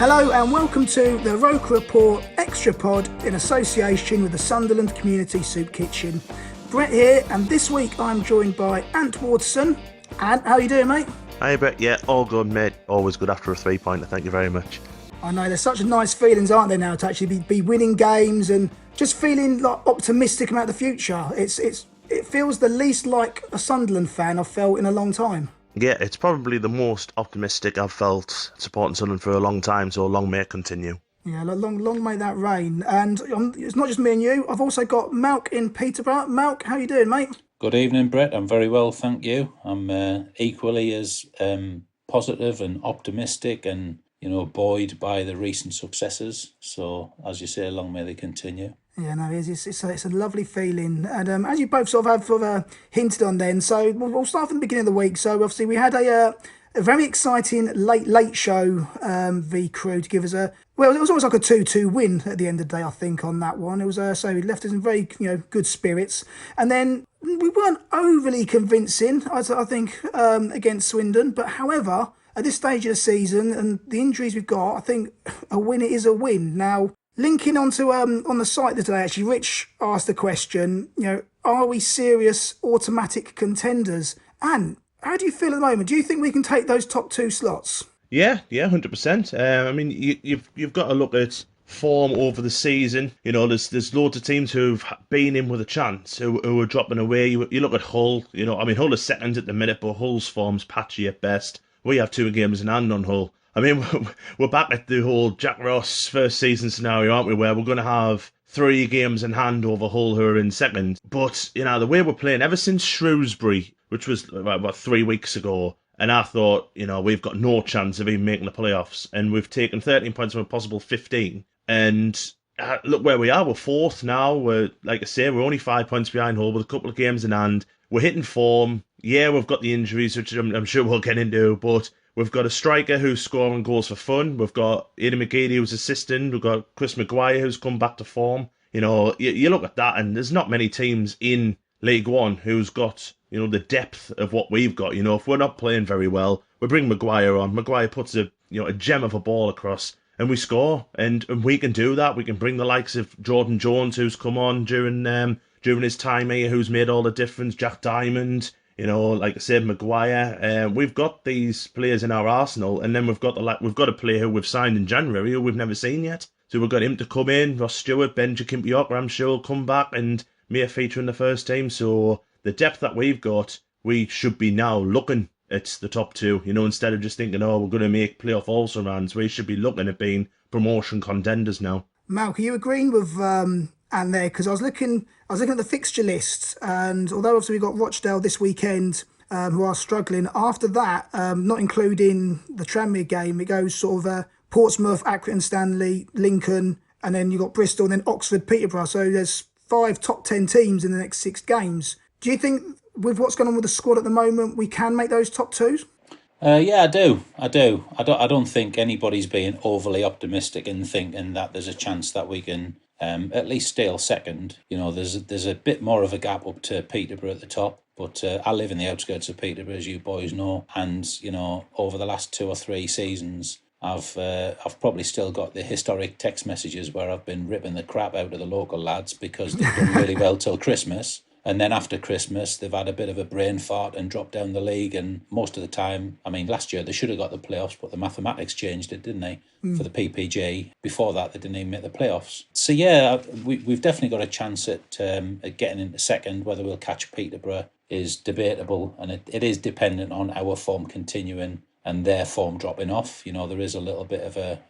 Hello and welcome to the ROKER Report Extra Pod in association with the Sunderland Community Soup Kitchen. Brett here, and this week I'm joined by Ant Wardson. Ant, how are you doing, mate? Hi, Brett. Yeah, all good, mate. Always good after a 3-pointer. Thank you very much. I know, there's such nice feelings, aren't there, now, to actually be winning games and just feeling like optimistic about the future. It feels the least like a Sunderland fan I've felt in a long time. Yeah, it's probably the most optimistic I've felt supporting Sunderland for a long time, so long may it continue. Yeah, long may that rain. And it's not just me and you. I've also got Malc in Peterborough. Malc, how you doing, mate? Good evening, Brett. I'm very well, thank you. I'm equally as positive and optimistic and, buoyed by the recent successes. So, as you say, long may they continue. Yeah, no, it's a lovely feeling. And as you both sort have hinted on then, so we'll start from the beginning of the week. So, obviously, we had a very exciting late show v Crew to give us it was almost like a 2-2 win at the end of the day, I think, on that one. It was so it left us in very good spirits, and then we weren't overly convincing, I think, against Swindon. But however, at this stage of the season and the injuries we've got, I think a win is a win. Now, linking onto on the site today, actually, Rich asked the question, are we serious automatic contenders? And how do you feel at the moment? Do you think we can take those top two slots? Yeah, 100%. I mean, you've got to look at form over the season. There's loads of teams who've been in with a chance who are dropping away. You look at Hull. Hull is second at the minute, but Hull's form's patchy at best. We have 2 games in hand on Hull. I mean, we're back at the whole Jack Ross first season scenario, aren't we? Where we're going to have 3 games in hand over Hull, who are in second. But the way we're playing ever since Shrewsbury, which was about 3 weeks ago. And I thought, we've got no chance of even making the playoffs. And we've taken 13 points from a possible 15. And look where we are. We're 4th now. Like I say, we're only 5 points behind Hull with a couple of games in hand. We're hitting form. Yeah, we've got the injuries, which I'm sure we'll get into. But we've got a striker who's scoring goals for fun. We've got Aidan McGeady who's assisting. We've got Chris Maguire who's come back to form. You look at that, and there's not many teams in League One who's got the depth of what we've got. If we're not playing very well, we bring Maguire on. Maguire puts a gem of a ball across, and we score. And we can do that. We can bring the likes of Jordan Jones, who's come on during his time here, who's made all the difference. Jack Diamond, like I said, Maguire. We've got these players in our arsenal, and then we've got a player who we've signed in January who we've never seen yet. So we've got him to come in. Ross Stewart, Benji Kimpioka, I'm sure will come back and may feature in the first team. So the depth that we've got, we should be now looking at the top 2, instead of just thinking, we're going to make playoff also runs. We should be looking at being promotion contenders now. Malc, are you agreeing with Anne there? Because I was looking at the fixture list, and although obviously we've got Rochdale this weekend, who are struggling, after that, not including the Tranmere game, it goes sort of Portsmouth, Accrington Stanley, Lincoln, and then you've got Bristol, and then Oxford, Peterborough. So there's 5 top 10 teams in the next 6 games. Do you think, with what's going on with the squad at the moment, we can make those top 2s? Yeah, I do. I don't think anybody's being overly optimistic in thinking that there's a chance that we can at least stay second. There's a bit more of a gap up to Peterborough at the top, but I live in the outskirts of Peterborough, as you boys know, and over the last 2 or 3 seasons, I've probably still got the historic text messages where I've been ripping the crap out of the local lads because they've done really well till Christmas. And then after Christmas, they've had a bit of a brain fart and dropped down the league. And most of the time, last year they should have got the playoffs, but the mathematics changed it, didn't they, for the PPG. Before that, they didn't even make the playoffs. So, yeah, we've definitely got a chance at getting into second. Whether we'll catch Peterborough is debatable, and it is dependent on our form continuing and their form dropping off. There is a little bit of a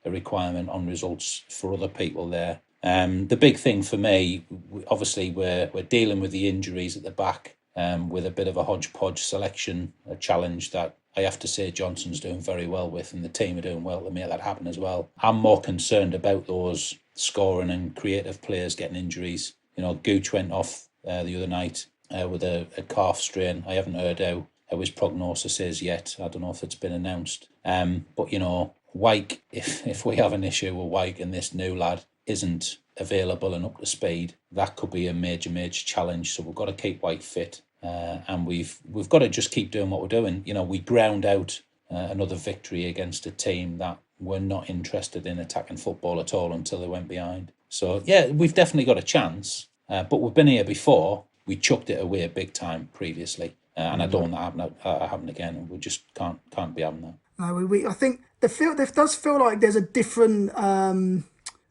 requirement on results for other people there. The big thing for me, obviously, we're dealing with the injuries at the back with a bit of a hodgepodge selection, a challenge that I have to say Johnson's doing very well with, and the team are doing well to make that happen as well. I'm more concerned about those scoring and creative players getting injuries. Gooch went off the other night with a calf strain. I haven't heard how his prognosis is yet. I don't know if it's been announced. But Wyke, if we have an issue with Wyke and this new lad isn't available and up to speed, that could be a major challenge. So we've got to keep Wyke fit, and we've got to just keep doing what we're doing. We ground out another victory against a team that were not interested in attacking football at all until they went behind. So, yeah, we've definitely got a chance. But we've been here before. We chucked it away big time previously. And I don't want that to happen again. And we just can't be having that. No, I think there does feel like there's a different,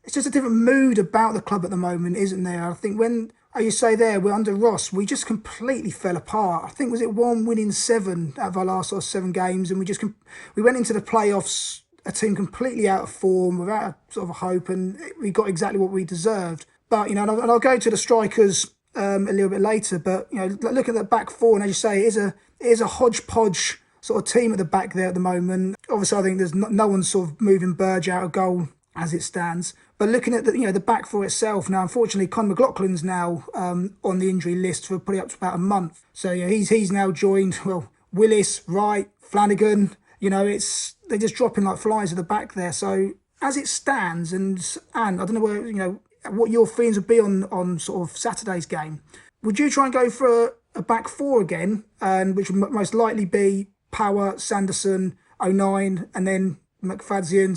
it's just a different mood about the club at the moment, isn't there? I think when, as you say there, we're under Ross, we just completely fell apart. I think, was it 1 win in 7 out of our last 7 games, and we went into the playoffs a team completely out of form, without a sort of hope, and we got exactly what we deserved. But, and I'll go to the strikers a little bit later, but, look at the back four, and as you say, it is a hodgepodge sort of team at the back there at the moment. Obviously, I think there's no one sort of moving Burge out of goal as it stands. But looking at the back four itself now, unfortunately, Conor McLaughlin's now on the injury list for probably up to about a month. So he's now joined Willis, Wright, Flanagan. They're just dropping like flies at the back there. So as it stands, and I don't know what your feelings would be on sort of Saturday's game. Would you try and go for a back four again, and which would most likely be Power, Sanderson, O'Nien, and then McFadzean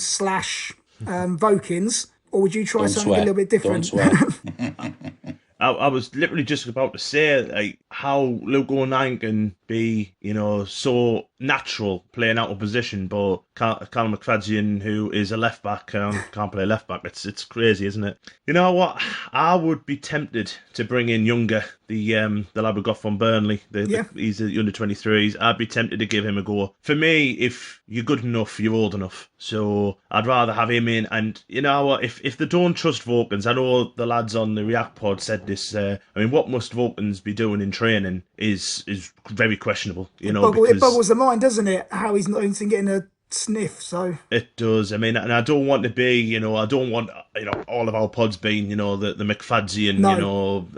/ Vokins? Or would you try something a little bit different? I was literally just about to say how Luke O'Nien can be, so natural playing out of position, but Callum McFadzean, who is a left back, can't play left back. It's crazy, isn't it? You know what? I would be tempted to bring in Younger, the lad we got from Burnley. He's the under 23s. I'd be tempted to give him a go. For me, if you're good enough, you're old enough. So I'd rather have him in. And you know what? If they don't trust Vokins, I know the lads on the React pod said this. What must Vokins be doing in training is very questionable. It boggles the mind, doesn't it? How he's not even getting a sniff. So it does. And I don't want to be, I don't want, all of our pods being, the McFadzean,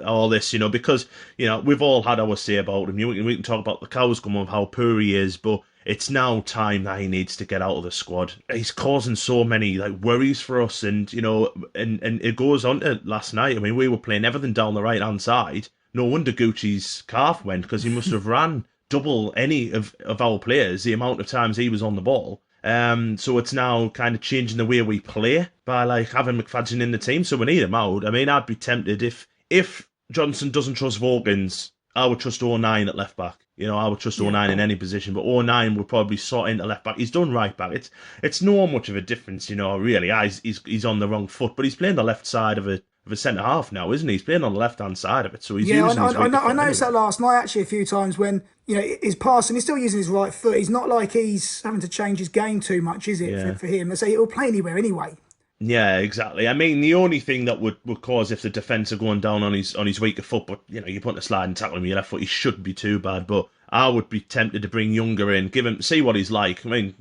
all this, because, we've all had our say about him. We can talk about the cows come of how poor he is, but it's now time that he needs to get out of the squad. He's causing so many worries for us, and and it goes on to last night. We were playing everything down the right hand side. No wonder Gucci's calf went, because he must have ran double any of our players the amount of times he was on the ball. So it's now kind of changing the way we play by having McFadzean in the team. So we need him out. I'd be tempted if Johnson doesn't trust Vokins, I would trust O'Nien at left back. I would trust O'Nien in any position, but O'Nien would probably slot into left back. He's done right back. It's not much of a difference, really. He's on the wrong foot, but he's playing the left side of a centre half now, isn't he? He's playing on the left hand side of it, so he's using his right foot. I noticed that last night actually a few times when his passing. He's still using his right foot. He's not like he's having to change his game too much, is it? For him, so he'll play anywhere anyway. Yeah, exactly. The only thing that would cause if the defence are going down on his weaker foot, but you're putting a sliding tackle on your left foot, he shouldn't be too bad. But I would be tempted to bring Younger in, see what he's like. We've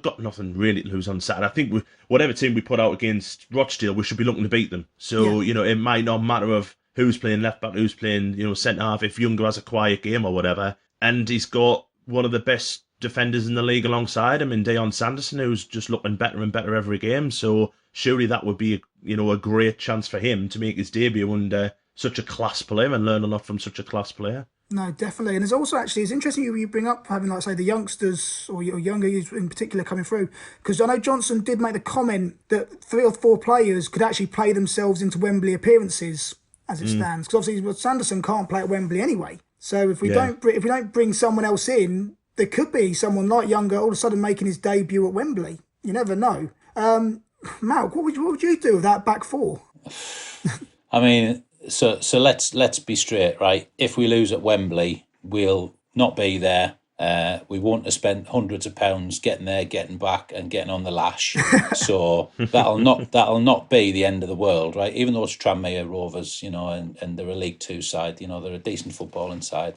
got nothing really to lose on Saturday. I think whatever team we put out against Rochdale, we should be looking to beat them. So it might not matter of who's playing left back, who's playing centre half. If Younger has a quiet game or whatever, and he's got one of the best defenders in the league alongside him in Dion Sanderson, who's just looking better and better every game. So surely that would be a great chance for him to make his debut under such a class player and learn a lot from such a class player. No, definitely. And there's also it's interesting you bring up having the youngsters or younger in particular coming through, because I know Johnson did make the comment that 3 or 4 players could actually play themselves into Wembley appearances as it stands, because obviously Sanderson can't play at Wembley anyway. So if we don't bring someone else in, there could be someone like Younger all of a sudden making his debut at Wembley. You never know. Malc, what would you do with that back four? So let's be straight, right? If we lose at Wembley, we'll not be there. We won't have spent hundreds of pounds getting there, getting back, and getting on the lash. So that'll not be the end of the world, right? Even though it's Tranmere Rovers, and they're a League Two side, they're a decent footballing side.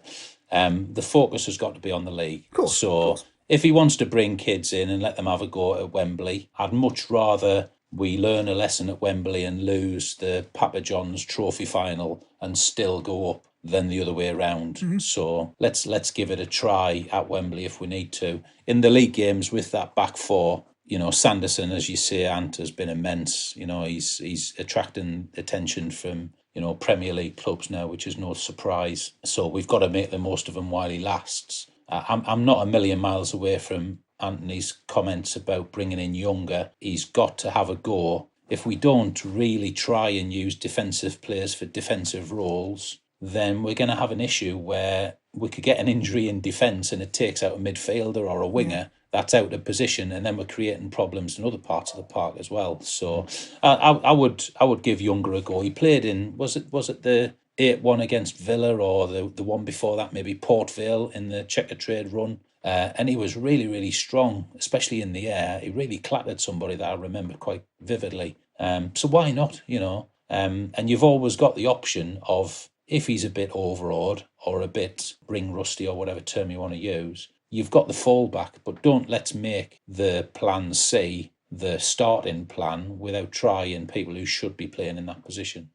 The focus has got to be on the league. Of course. If he wants to bring kids in and let them have a go at Wembley, I'd much rather we learn a lesson at Wembley and lose the Papa John's Trophy final and still go up than the other way around. Mm-hmm. So let's give it a try at Wembley if we need to. In the league games with that back four, Sanderson, as you say, Ant, has been immense. He's attracting attention from Premier League clubs now, which is no surprise. So we've got to make the most of him while he lasts. I'm not a million miles away from Anthony's comments about bringing in younger. He's got to have a go. If we don't really try and use defensive players for defensive roles, then we're going to have an issue where we could get an injury in defence and it takes out a midfielder or a winger that's out of position, and then we're creating problems in other parts of the park as well. So I would give Younger a go. He played in, was it the 8-1 against Villa, or the one before that, maybe Port Vale in the Checkatrade run. And he was really, really strong, especially in the air. He really clattered somebody that I remember quite vividly. So why not, and you've always got the option of, if he's a bit overawed or a bit ring rusty or whatever term you want to use, you've got the fallback, but let's make the plan C the starting plan without trying people who should be playing in that position,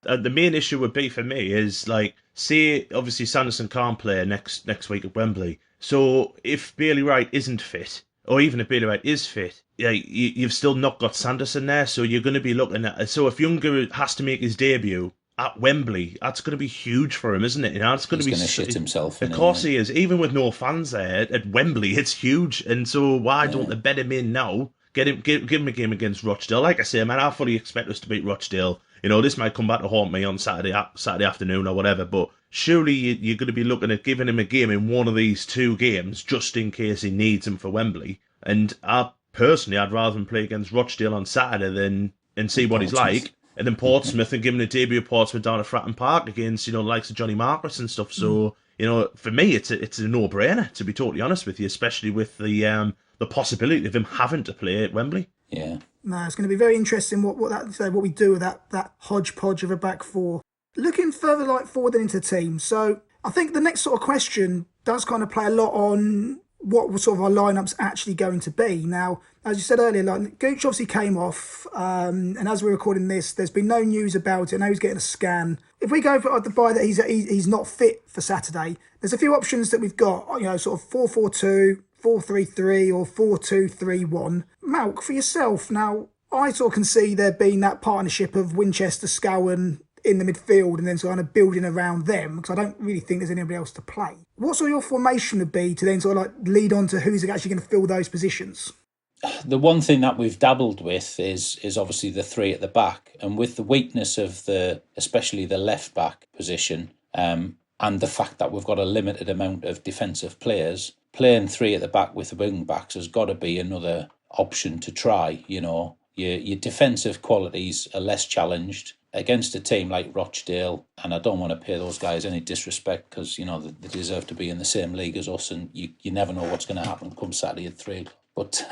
The main issue would be for me is, like, say, obviously Sanderson can't play next week at Wembley. So if Bailey Wright isn't fit, or even if Bailey Wright is fit, you've still not got Sanderson there. So you're going to be looking at. So if Younger has to make his debut at Wembley, that's going to be huge for him, isn't it? It's going to shit himself. Of course he is. Even with no fans there at Wembley, it's huge. And so why don't they bet him in now? Give him a game against Rochdale. Like I say, man, I fully expect us to beat Rochdale. This might come back to haunt me on Saturday afternoon or whatever, but surely you're going to be looking at giving him a game in one of these two games just in case he needs him for Wembley. And I'd rather him play against Rochdale on Saturday and see what he's like. And then Portsmouth, and give him a debut at Portsmouth down at Fratton Park against, the likes of Johnny Marcus and stuff. So, for me, it's a no-brainer, to be totally honest with you, especially with the possibility of him having to play at Wembley. Yeah. No, it's going to be very interesting what we do with that hodgepodge of a back four. Looking further forward into the team, so I think the next sort of question does kind of play a lot on what sort of our lineup's actually going to be. Now, as you said earlier, Gooch obviously came off, and as we're recording this, there's been no news about it. Now he's getting a scan. If we go for the buy that he's not fit for Saturday, there's a few options that we've got. Sort of 4-4-2. 4-3-3 or 4-2-3-1. Malc, for yourself, now, I sort of can see there being that partnership of Winchester, Scowen in the midfield and then sort of building around them, because I don't really think there's anybody else to play. What sort of your formation would be to then sort of lead on to who's actually going to fill those positions? The one thing that we've dabbled with is obviously the three at the back, and with the weakness of especially the left back position, and the fact that we've got a limited amount of defensive players, playing three at the back with the wing backs has got to be another option to try. Your defensive qualities are less challenged against a team like Rochdale, and I don't want to pay those guys any disrespect because they deserve to be in the same league as us, and you never know what's going to happen come Saturday at 3 o'clock. But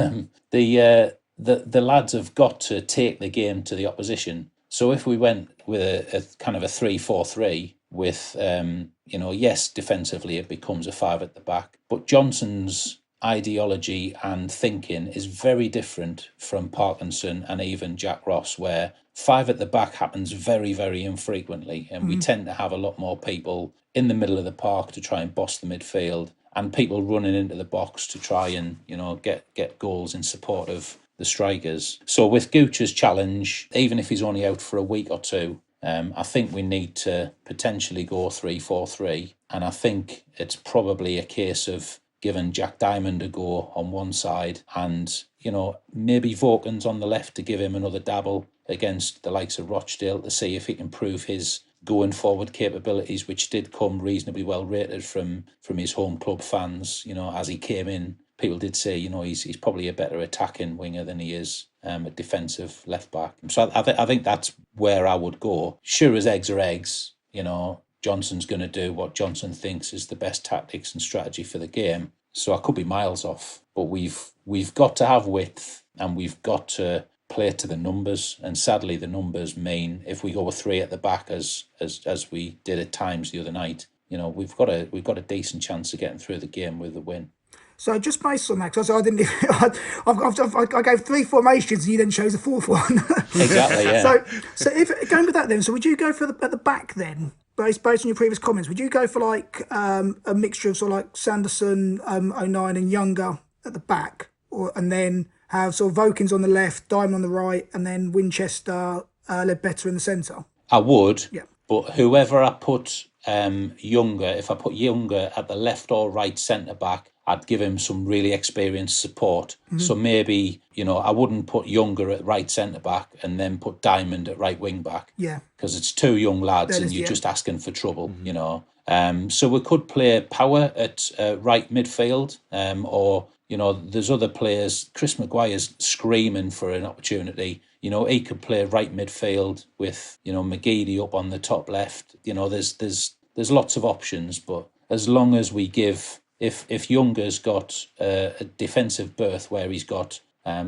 the lads have got to take the game to the opposition. So if we went with a kind of a 3-4-3 with yes, defensively it becomes a 5 at the back, but Johnson's ideology and thinking is very different from Parkinson and even Jack Ross, where 5 at the back happens very, very infrequently, and we tend to have a lot more people in the middle of the park to try and boss the midfield, and people running into the box to try and get goals in support of the strikers. So with Gooch's challenge, even if he's only out for a week or two, I think we need to potentially go 3-4-3, and I think it's probably a case of giving Jack Diamond a go on one side and, maybe Vokins on the left to give him another dabble against the likes of Rochdale to see if he can prove his going forward capabilities, which did come reasonably well rated from his home club fans. As he came in, people did say, he's probably a better attacking winger than he is a defensive left back. So I think that's where I would go. Sure as eggs are eggs, Johnson's going to do what Johnson thinks is the best tactics and strategy for the game. So I could be miles off, but we've got to have width and we've got to play to the numbers. And sadly, the numbers mean if we go with 3 at the back as we did at times the other night, we've got a decent chance of getting through the game with a win. So just based on that, because I didn't, I gave 3 formations and you then chose a 4th one. Exactly, yeah. So if going with that then, so would you go for at the back then, based on your previous comments? Would you go for a mixture of sort of like Sanderson, 09 and Younger at the back, and then have sort of Vokins on the left, Diamond on the right, and then Winchester, Ledbetter in the centre? I would, yeah. But whoever I put Younger, if I put Younger at the left or right centre back, I'd give him some really experienced support. So maybe, I wouldn't put Younger at right centre back and then put Diamond at right wing back. Yeah. Because it's two young lads and you're just asking for trouble, So we could play Power at right midfield, or there's other players. Chris Maguire's screaming for an opportunity. He could play right midfield with McGeady up on the top left. There's lots of options, but as long as we give, if Younger's got a defensive berth where he's got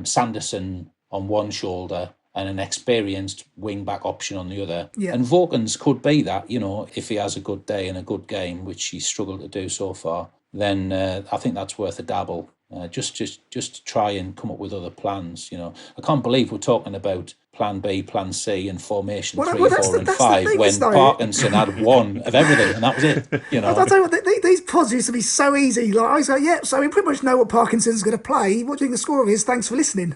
Sanderson on one shoulder and an experienced wing-back option on the other. Yeah. And Vokins could be that, if he has a good day and a good game, which he's struggled to do so far, then I think that's worth a dabble. Just to try and come up with other plans, I can't believe we're talking about Plan B, Plan C, and formation 3, 4, and 5 when Parkinson had one of everything, and that was it. I'll tell you what, these pods used to be so easy. Like I say, so we pretty much know what Parkinson's going to play. What do you think the score is? Thanks for listening.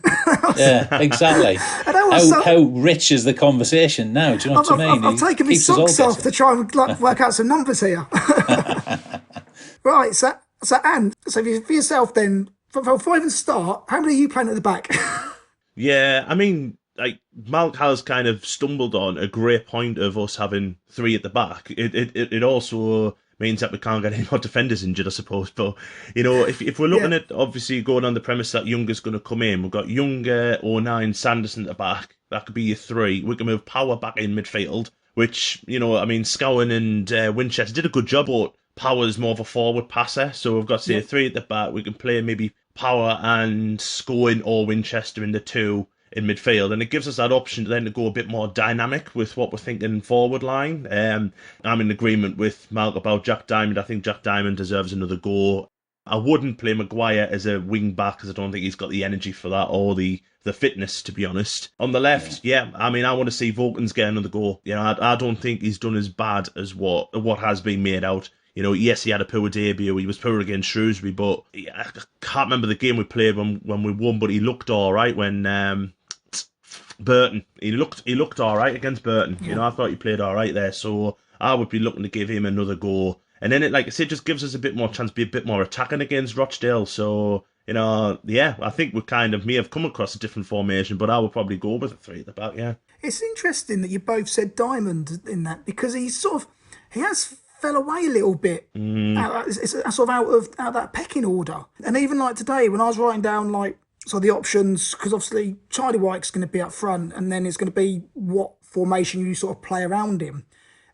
Yeah, exactly. How rich is the conversation now? Do you know what I mean? I've taken my socks off to try and work out some numbers here. Right, so Ant, so for yourself then, before I even start, how many are you playing at the back? Yeah, I mean, like Malc has kind of stumbled on a great point of us having 3 at the back. It also means that we can't get any more defenders injured, I suppose. But if we're looking at obviously going on the premise that Younger's going to come in, we've got Younger, 09, Sanderson at the back. That could be your 3. We can move Power back in midfield, which Scowen and Winchester did a good job, but Power's more of a forward passer. So we've got 3 at the back. We can play maybe Power and Scowen or Winchester in the 2 in midfield, and it gives us that option then to go a bit more dynamic with what we're thinking forward line. I'm in agreement with Malc about Jack Diamond. I think Jack Diamond deserves another go. I wouldn't play Maguire as a wing back because I don't think he's got the energy for that or the fitness, to be honest. On the left, I mean, I want to see Vokins get another go. I don't think he's done as bad as what has been made out. Yes, he had a poor debut. He was poor against Shrewsbury, but I can't remember the game we played when we won, but he looked all right when Burton. He looked all right against Burton. I thought he played all right there. So I would be looking to give him another go. And then it, like I said, just gives us a bit more chance to be a bit more attacking against Rochdale. So, I think we kind of may have come across a different formation, but I would probably go with a 3 at the back, yeah. It's interesting that you both said Diamond in that, because he has fell away a little bit. It's sort of out of that pecking order. And even like today, when I was writing down the options, because obviously Charlie Wyke's going to be up front, and then it's going to be what formation you sort of play around him.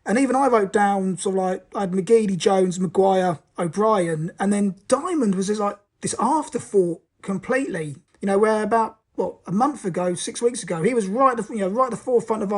And even I wrote down I had McGeady, Jones, Maguire, O'Brien, and then Diamond was just this afterthought completely. Where about a month ago, 6 weeks ago, he was right at the forefront of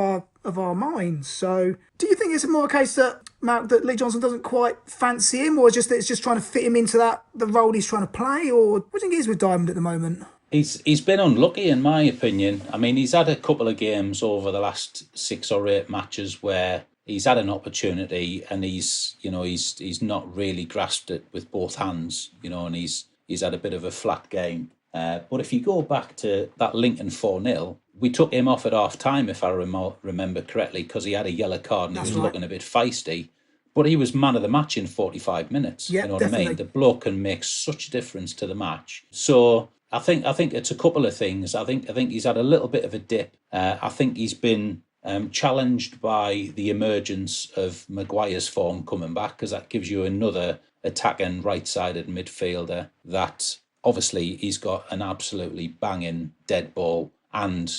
our minds. So, do you think it's more a case that Lee Johnson doesn't quite fancy him, or it's just trying to fit him into the role he's trying to play, or what do you think he is with Diamond at the moment? He's been unlucky, in my opinion. I mean, he's had a couple of games over the last 6 or 8 matches where he's had an opportunity and he's not really grasped it with both hands, and he's had a bit of a flat game. But if you go back to that Lincoln 4-0, we took him off at half-time, if I remember correctly, because he had a yellow card and he was looking a bit feisty. But he was man of the match in 45 minutes. Yeah, you know definitely. what I mean? The bloke can make such a difference to the match. So I think it's a couple of things. I think he's had a little bit of a dip. I think he's been challenged by the emergence of Maguire's form coming back, because that gives you another attacking right-sided midfielder that obviously he's got an absolutely banging dead ball and,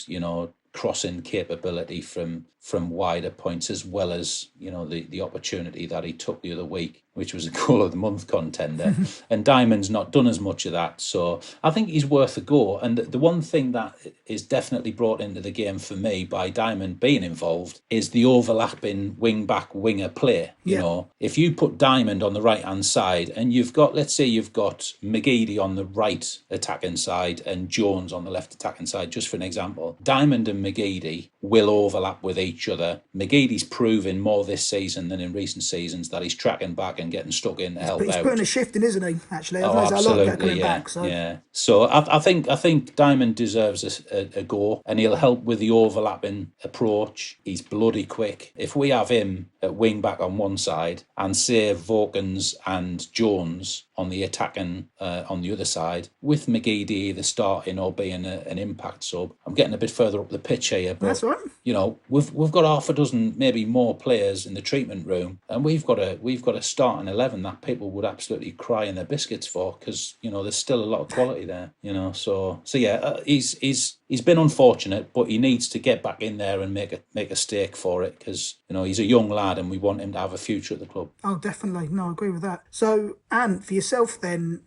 crossing capability from wider points, as well as, the opportunity that he took the other week, which was a goal of the month contender. And Diamond's not done as much of that. So I think he's worth a go. And the one thing that is definitely brought into the game for me by Diamond being involved is the overlapping wing-back winger play. If you put Diamond on the right-hand side and let's say you've got McGeady on the right attacking side and Jones on the left attacking side, just for an example, Diamond and McGeady will overlap with each other. McGeady's proven more this season than in recent seasons that he's tracking back and getting stuck in to help out. He's putting a shift in, isn't he, actually? Absolutely, yeah. So I think Diamond deserves a go, and he'll help with the overlapping approach. He's bloody quick. If we have him at wing back on one side and say Vokins and Jones on the attacking on the other side, with McGeady either starting or being an impact sub. I'm getting a bit further up the pitch here, but That's right. you know, we've got half a dozen, maybe more players in the treatment room, and we've got a starting 11 that people would absolutely cry in their biscuits for, because you know there's still a lot of quality there. You know, so yeah, he's been unfortunate, but he needs to get back in there and make a stake for it, because you know he's a young lad and we want him to have a future at the club. Oh, definitely. No, I agree with that. So, Ant, for yourself then,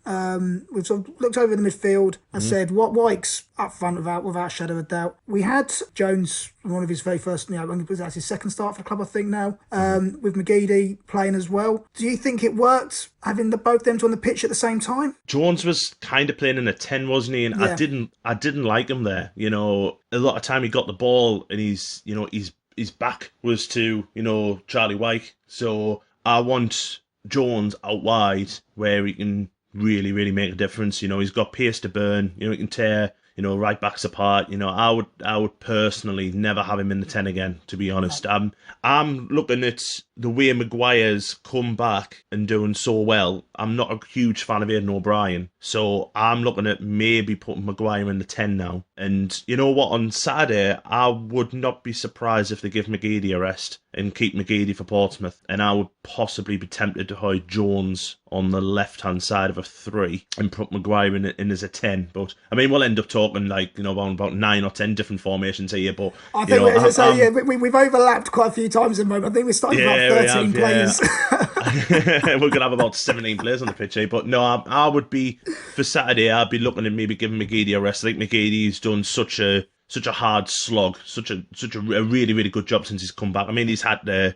we've sort of looked over the midfield. I said, what Wyke's up front without a shadow of a doubt. We had Jones, one of his very first, you know, when he was at his second start for the club, I think now, with McGeady playing as well. Do you think it worked having both them two on the pitch at the same time? Jones was kind of playing in a 10, wasn't he? And Yeah. I didn't like him there. You know, a lot of time he got the ball and his back was to, you know, Charlie Wyke. So I want Jones out wide where he can really, really make a difference. You know, he's got pace to burn. You know, he can tear, you know, right backs apart. You know, I would personally never have him in the 10 again, to be honest. I'm looking at the way Maguire's come back and doing so well. I'm not a huge fan of Aidan O'Brien, so I'm looking at maybe putting Maguire in the 10 now. And you know what, on Saturday, I would not be surprised if they give McGeady a rest and keep McGeady for Portsmouth, and I would possibly be tempted to hide Jones on the left-hand side of a 3 and put Maguire in as a 10. But, I mean, we'll end up talking, like, you know, about 9 or 10 different formations here, but... I think, you know, we've overlapped quite a few times in the moment. I think we're starting about 13 players. We're going to have about 17 players on the pitch here. But no, I would be, for Saturday, I'd be looking at maybe giving McGeady a rest. I think McGeady's done such a hard slog, such a really, really good job since he's come back. I mean, he's had to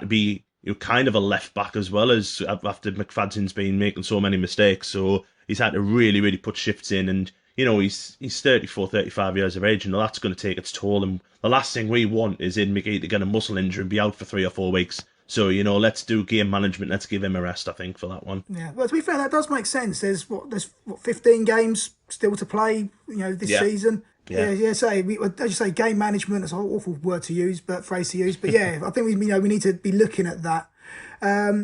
be, you know, kind of a left back as well, as after McFadzean's been making so many mistakes. So he's had to really, really put shifts in, and you know, he's 34, 35 years of age, and that's going to take its toll. And the last thing we want is in McGeady to get a muscle injury and be out for 3 or 4 weeks. So, you know, let's do game management. Let's give him a rest, I think, for that one. Yeah, well, to be fair, that does make sense. There's 15 games still to play, you know, this season. Yeah. So as you say, game management is an awful word to use, but phrase to use. But yeah, I think we need to be looking at that.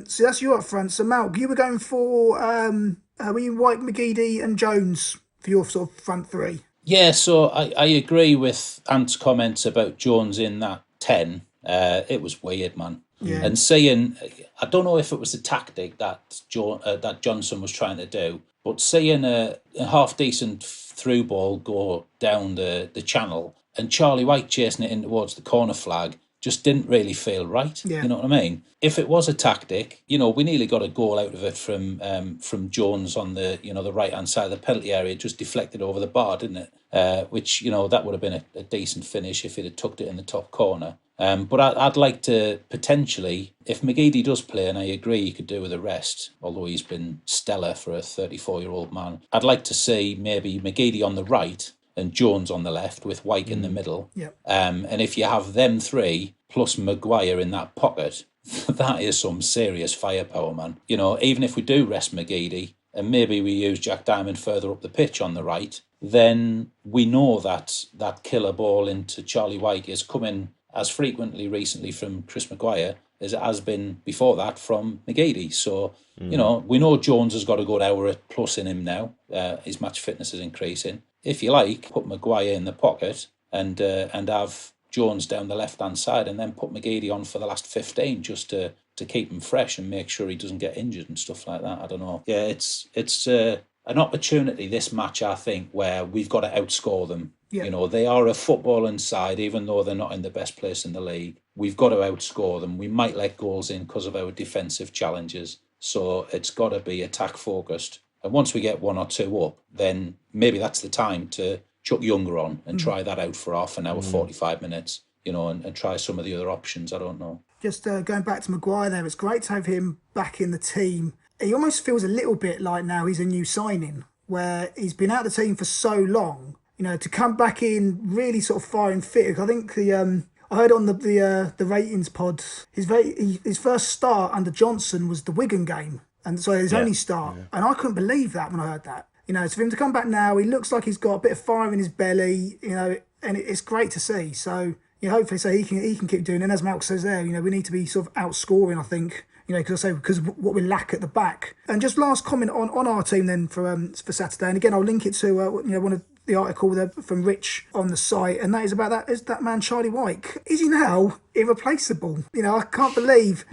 So that's you up front. So Malc, you were going for were you Wyke, McGeady, and Jones for your sort of front 3? Yeah, so I agree with Ant's comments about Jones in that 10. It was weird, man. Yeah. And seeing, I don't know if it was the tactic that Johnson was trying to do, but seeing a half decent through ball go down the channel and Charlie Wyke chasing it in towards the corner flag just didn't really feel right. Yeah. You know what I mean? If it was a tactic, you know, we nearly got a goal out of it from Jones on the, you know, the right hand side of the penalty area. It just deflected over the bar, didn't it? Which, you know, that would have been a decent finish if it had tucked it in the top corner. But I'd like to potentially, if McGeady does play, and I agree he could do with a rest, although he's been stellar for a 34-year-old man, I'd like to see maybe McGeady on the right and Jones on the left with Wyke in the middle. Yep. And if you have them 3 plus Maguire in that pocket, that is some serious firepower, man. You know, even if we do rest McGeady and maybe we use Jack Diamond further up the pitch on the right, then we know that killer ball into Charlie Wyke is coming as frequently recently from Chris Maguire as it has been before that from McGeady. So, you know, we know Jones has got a good hour plus in him now. His match fitness is increasing. If you like, put Maguire in the pocket and have Jones down the left-hand side and then put McGeady on for the last 15 just to keep him fresh and make sure he doesn't get injured and stuff like that. I don't know. Yeah, it's an opportunity, this match, I think, where we've got to outscore them. Yeah. You know, they are a footballing side, even though they're not in the best place in the league. We've got to outscore them. We might let goals in because of our defensive challenges. So it's got to be attack-focused. And once we get 1 or 2 up, then maybe that's the time to chuck Younger on and try that out for half an hour, 45 minutes, you know, and try some of the other options. I don't know. Just going back to Maguire there, it's great to have him back in the team. He almost feels a little bit like now he's a new signing, where he's been out of the team for so long. You know, to come back in really sort of firing fit. I think I heard on the ratings pod, his first start under Johnson was the Wigan game, and so his only start. Yeah. And I couldn't believe that when I heard that. You know, so for him to come back now, he looks like he's got a bit of fire in his belly. You know, and it's great to see. So, you know, hopefully, so he can keep doing it. And as Malc says there, you know, we need to be sort of outscoring, I think, because what we lack at the back. And just last comment on our team then for Saturday, and again I'll link it to one of the article from Rich on the site, and that is about that man Charlie Wyke. Is he now irreplaceable? I can't believe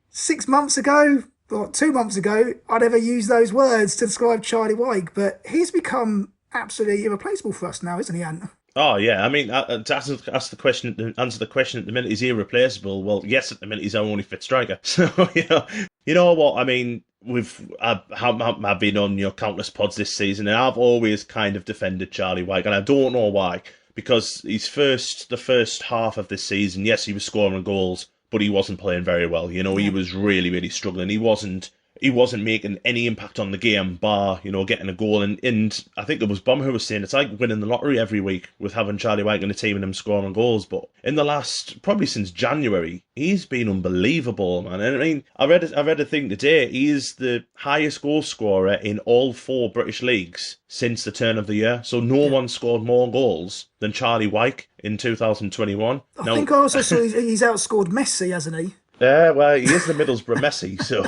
6 months ago, or 2 months ago, I'd ever use those words to describe Charlie Wyke, but he's become absolutely irreplaceable for us now, isn't he, Ant? Oh yeah, I mean, to answer the question at the minute, is he irreplaceable? Well, yes, at the minute he's our only fit striker. So you know what I mean. I've been on countless pods this season, and I've always kind of defended Charlie Wyke, and I don't know why. Because the first half of this season, yes, he was scoring goals, but he wasn't playing very well. He was really, really struggling. He wasn't making any impact on the game, bar getting a goal. And I think it was Bum who was saying it's like winning the lottery every week with having Charlie Wyke in the team and him scoring goals. But in the last, probably since January, he's been unbelievable, man. And I mean, I read a thing today. He is the highest goal scorer in all 4 British leagues since the turn of the year. So no one scored more goals than Charlie Wyke in 2021. I think I also saw he's outscored Messi, hasn't he? Yeah, well, he is the Middlesbrough Messi, so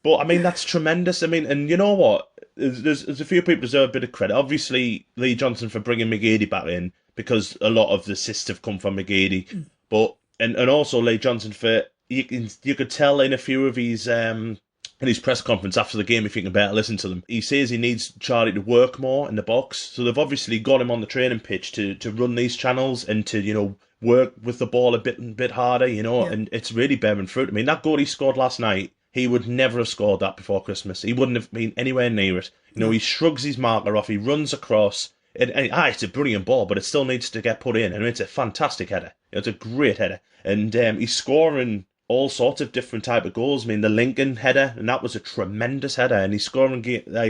But I mean, that's tremendous. I mean, and you know what? There's a few people deserve a bit of credit. Obviously, Lee Johnson for bringing McGeady back in, because a lot of the assists have come from McGeady. But and also Lee Johnson for you could tell in a few of his in his press conference after the game, if you can better listen to them, he says he needs Charlie to work more in the box. So they've obviously got him on the training pitch to run these channels and to work with the ball a bit harder, and it's really bearing fruit. I mean, that goal he scored last night, he would never have scored that before Christmas. He wouldn't have been anywhere near it. He shrugs his marker off, he runs across, and it's a brilliant ball, but it still needs to get put in, and it's a fantastic header. It's a great header, and he's scoring all sorts of different type of goals. I mean, the Lincoln header, and that was a tremendous header, and he's scoring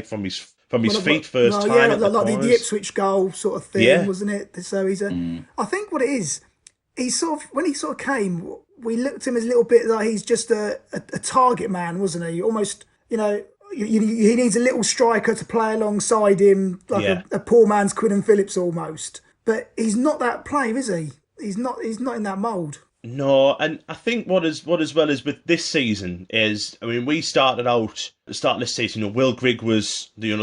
from his feet first time. Like the Ipswich goal sort of thing, wasn't it? So he's I think what it is, when he came, we looked at him as a little bit like he's just a target man, wasn't he? Almost, he needs a little striker to play alongside him, like a poor man's Quinn Phillips almost. But he's not that player, is he? He's not in that mould. No, and I think what as well is with this season is, I mean, we starting this season, Will Grigg was the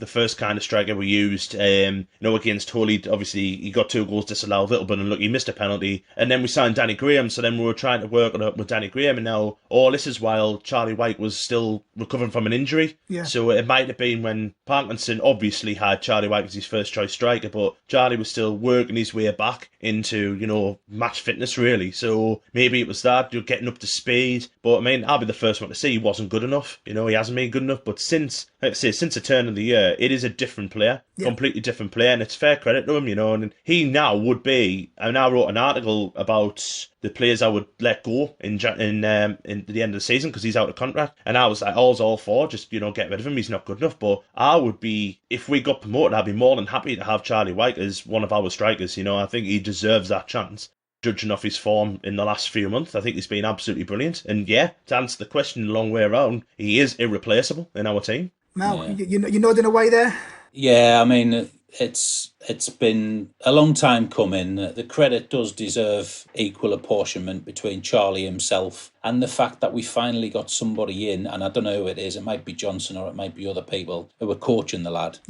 first kind of striker we used. Against Hull, obviously he got 2 goals disallowed, a little bit unlucky, he missed a penalty, and then we signed Danny Graham. So then we were trying to work on it with Danny Graham, and now all this is while Charlie Wyke was still recovering from an injury. Yeah. So it might have been when Parkinson obviously had Charlie Wyke as his first choice striker, but Charlie was still working his way back into match fitness really. So maybe it was that you're getting up to speed. But I mean, I'll be the first one to say he wasn't good enough. He hasn't been good enough. But since the turn of the year, it is a different player, completely different player, and it's fair credit to him. And he now would be. I now wrote an article about the players I would let go in the end of the season because he's out of contract, and I was like, I was all for just get rid of him. He's not good enough. But I would be, if we got promoted, I'd be more than happy to have Charlie Wyke as one of our strikers. I think he deserves that chance. Judging off his form in the last few months, I think he's been absolutely brilliant. And to answer the question the long way around, he is irreplaceable in our team. Mal, you're nodding away there? Yeah, I mean, it's been a long time coming. The credit does deserve equal apportionment between Charlie himself and the fact that we finally got somebody in, and I don't know who it is, it might be Johnson or it might be other people, who are coaching the lad.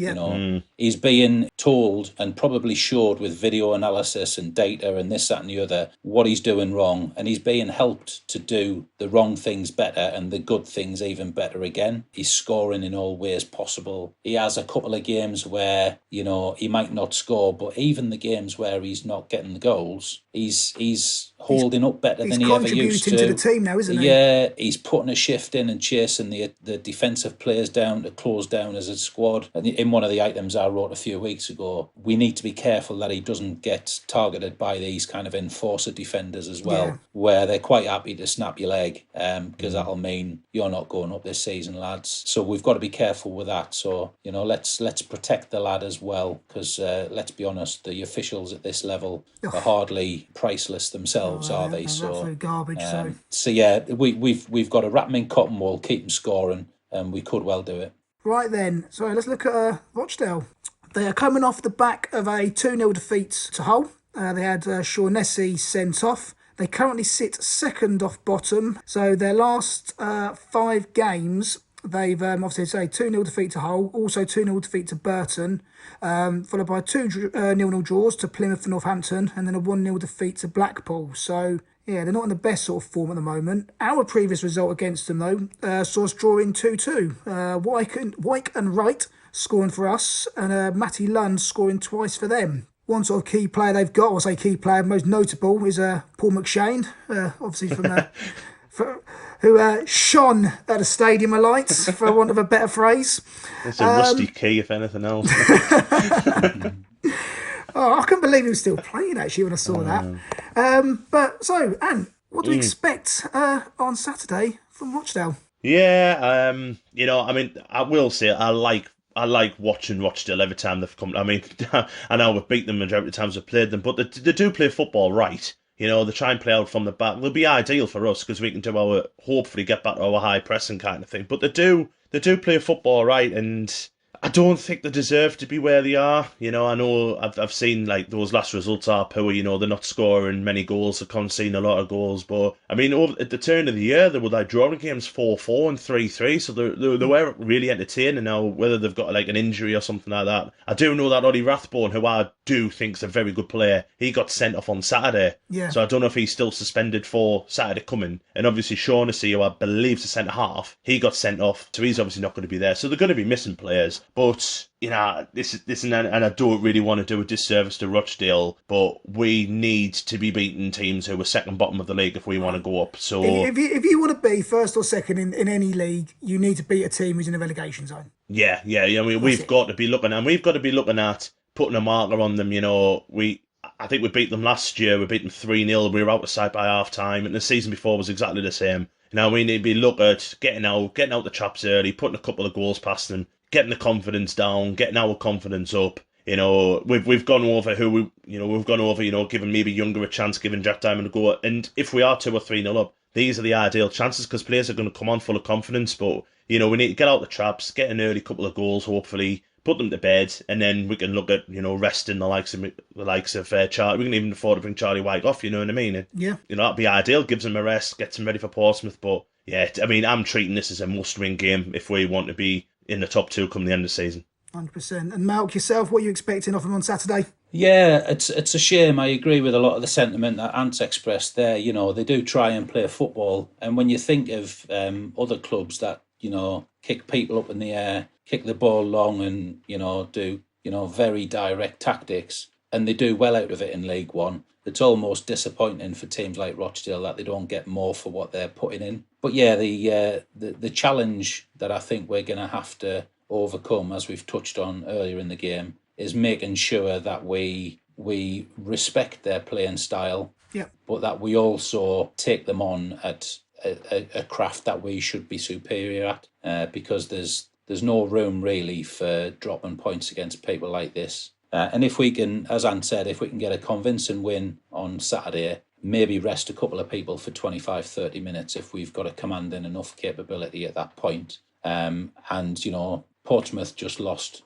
He's being told and probably showed with video analysis and data and this, that and the other what he's doing wrong, and he's being helped to do the wrong things better and the good things even better again. He's scoring in all ways possible. He has a couple of games where he might not score, but even the games where he's not getting the goals, he's holding up better than he ever used to. He's contributing to the team now, isn't he? Yeah, he's putting a shift in and chasing the defensive players down to close down as a squad. And in one of the items I wrote a few weeks ago, we need to be careful that he doesn't get targeted by these kind of enforcer defenders as well, where they're quite happy to snap your leg, because that'll mean you're not going up this season, lads. So we've got to be careful with that. So, let's protect the lad as well, because let's be honest, the officials at this level are hardly priceless themselves, are they? So garbage. So yeah, we've got to wrap him in cotton wool, keep him scoring, and we could well do it. Right then, so let's look at Rochdale. They are coming off the back of a 2-0 defeat to Hull. They had Shaughnessy sent off. They currently sit second off bottom. So their last 5 games, they've obviously say 2-0 defeat to Hull, also 2-0 defeat to Burton, followed by 2 0-0 draws to Plymouth and Northampton, and then a 1-0 defeat to Blackpool. So yeah, they're not in the best sort of form at the moment. Our previous result against them, though, saw us drawing 2-2. Wyke and Wright scoring for us, and Matty Lund scoring twice for them. One sort of key player they've got, or say key player, most notable, is Paul McShane, obviously from who shone at a stadium of lights, for want of a better phrase. It's a rusty key, if anything else. Oh, I couldn't believe he was still playing, actually, when I saw that. But so, Ant, what do we expect on Saturday from Rochdale? Yeah, you know, I mean, I will say I like watching Rochdale every time they've come. I mean, I know we've beat them majority of the times we've played them, but they do play football right. You know, they try and play out from the back. They'll be ideal for us because we can do hopefully get back to our high pressing kind of thing. But they do play football right, and I don't think they deserve to be where they are. You know, I know I've seen like those last results are poor. You know, they're not scoring many goals, they're conceding a lot of goals. But I mean, at the turn of the year, they were like drawing games 4-4 and 3-3, so they were really entertaining. Now, whether they've got like an injury or something like that, I do know that Ollie Rathbone, who I do think's a very good player, he got sent off on Saturday. Yeah. So I don't know if he's still suspended for Saturday coming. And obviously Shaughnessy, who I believe is a centre half, he got sent off, so he's obviously not going to be there. So they're going to be missing players. But you know, this and I don't really want to do a disservice to Rochdale, but we need to be beating teams who are second bottom of the league if we want to go up. So if you want to be first or second in any league, you need to beat a team who's in the relegation zone. Yeah. I mean, we've got to be looking at putting a marker on them. You know, I think we beat them last year. We beat them 3-0. We were out of sight by half time, and the season before was exactly the same. You know, we need to be looking at getting out the traps early, putting a couple of goals past them, getting the confidence down, getting our confidence up. You know, we've gone over giving maybe Younger a chance, giving Jack Diamond a go. And if we are 2 or 3-0 up, these are the ideal chances because players are going to come on full of confidence. But, you know, we need to get out the traps, get an early couple of goals, hopefully, put them to bed, and then we can look at, you know, resting the likes of Charlie. We can even afford to bring Charlie Wyke off, you know what I mean? Yeah. You know, that'd be ideal, gives him a rest, gets him ready for Portsmouth. But, yeah, I mean, I'm treating this as a must-win game if we want to be in the top 2 come the end of the season. 100%. And Malc, yourself, what are you expecting of him on Saturday? Yeah, it's a shame. I agree with a lot of the sentiment that Ant's expressed there. You know, they do try and play football. And when you think of other clubs that, you know, kick people up in the air, kick the ball long and, you know, do, you know, very direct tactics, and they do well out of it in League One, it's almost disappointing for teams like Rochdale that they don't get more for what they're putting in. But yeah, the challenge that I think we're going to have to overcome, as we've touched on earlier in the game, is making sure that we respect their playing style, but that we also take them on at a craft that we should be superior at, because there's no room really for dropping points against people like this. And if we can, as Ant said, if we can get a convincing win on Saturday, maybe rest a couple of people for 25-30 minutes if we've got a commanding enough capability at that point. And, you know, Portsmouth just lost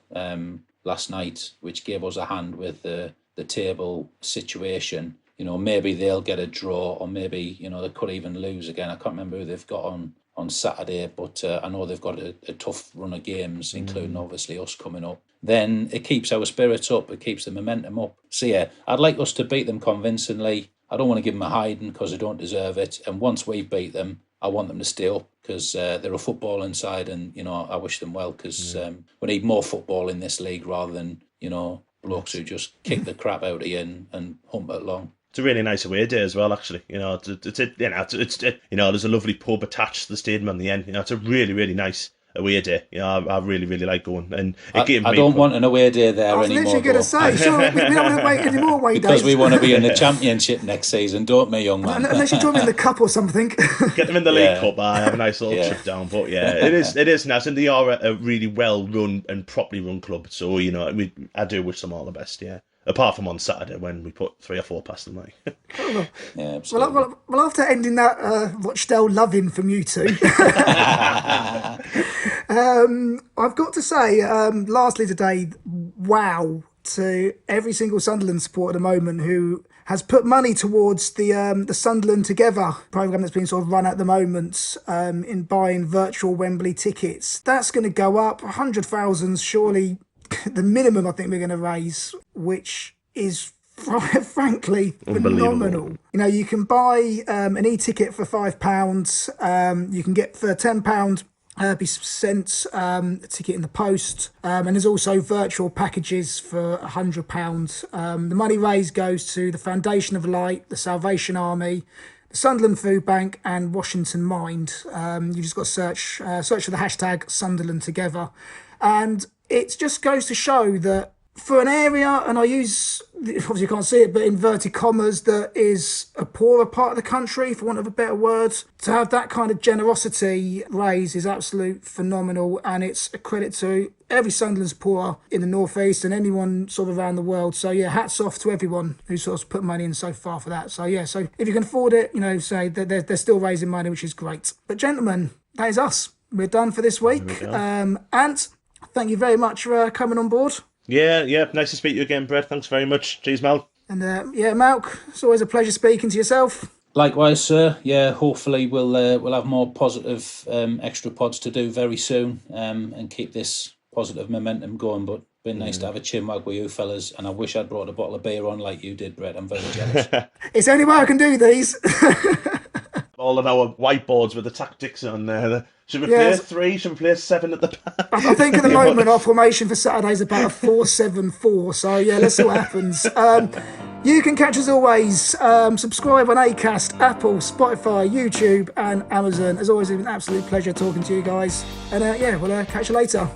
last night, which gave us a hand with the table situation. You know, maybe they'll get a draw, or maybe, you know, they could even lose again. I can't remember who they've got on Saturday, but I know they've got a tough run of games, including obviously us coming up. Then it keeps our spirits up, it keeps the momentum up. So yeah, I'd like us to beat them convincingly. I don't want to give them a hiding because they don't deserve it. And once we beat them, I want them to stay up because they're a football inside, and, you know, I wish them well because we need more football in this league rather than, you know, blokes who just kick the crap out of you and hump it along. It's a really nice away day as well, actually. You know, there's a lovely pub attached to the stadium on the end. You know, it's a really, really nice away day. You know, I really, really like going. And I don't want an away day there anymore. I was literally going to say, sure, we don't want to wait any more away days. Because we want to be in the Championship next season, don't we, young man? Unless you join me in the Cup or something. Get them in the League Cup, I have a nice little trip down. But yeah, it is nice. And they are a really well-run and properly run club. So, you know, I do wish them all the best, yeah. Apart from on Saturday when we put 3 or 4 past them, like. Yeah, absolutely. Well, after ending that Rochdale loving from you two, I've got to say, lastly today, wow to every single Sunderland supporter at the moment who has put money towards the Sunderland Together programme that's been sort of run at the moment in buying virtual Wembley tickets. That's going to go up 100,000, surely the minimum I think we're going to raise, which is frankly phenomenal. You know, you can buy an e-ticket for £5. You can get for £10 be sent a ticket in the post, and there's also virtual packages for £100. The money raised goes to the Foundation of Light, the Salvation Army, the Sunderland Food Bank, and Washington Mind. You just got to search for the hashtag Sunderland Together, and it just goes to show that for an area, and I use, obviously you can't see it, but inverted commas, that is a poorer part of the country, for want of a better word, to have that kind of generosity raised is absolute phenomenal, and it's a credit to every Sunderland supporter in the North East and anyone sort of around the world. So yeah, hats off to everyone who sort of put money in so far for that. So yeah, so if you can afford it, you know, say they're still raising money, which is great. But gentlemen, that is us. We're done for this week. Ant, thank you very much for coming on board. Yeah, nice to speak to you again, Brett. Thanks very much. Cheers, Mal. And Malc, it's always a pleasure speaking to yourself. Likewise, sir. Yeah, hopefully we'll have more positive extra pods to do very soon, and keep this positive momentum going. But been nice to have a chinwag with you fellas, and I wish I'd brought a bottle of beer on like you did, Brett. I'm very jealous. It's the only way I can do these. All of our whiteboards with the tactics on there. Should we play 3? Should we play 7 at the back? I think at the moment our formation for Saturday is about a 4-7-4. So yeah, let's see what happens. You can catch us always. Subscribe on Acast, Apple, Spotify, YouTube, and Amazon. As always, it's been an absolute pleasure talking to you guys. And we'll catch you later.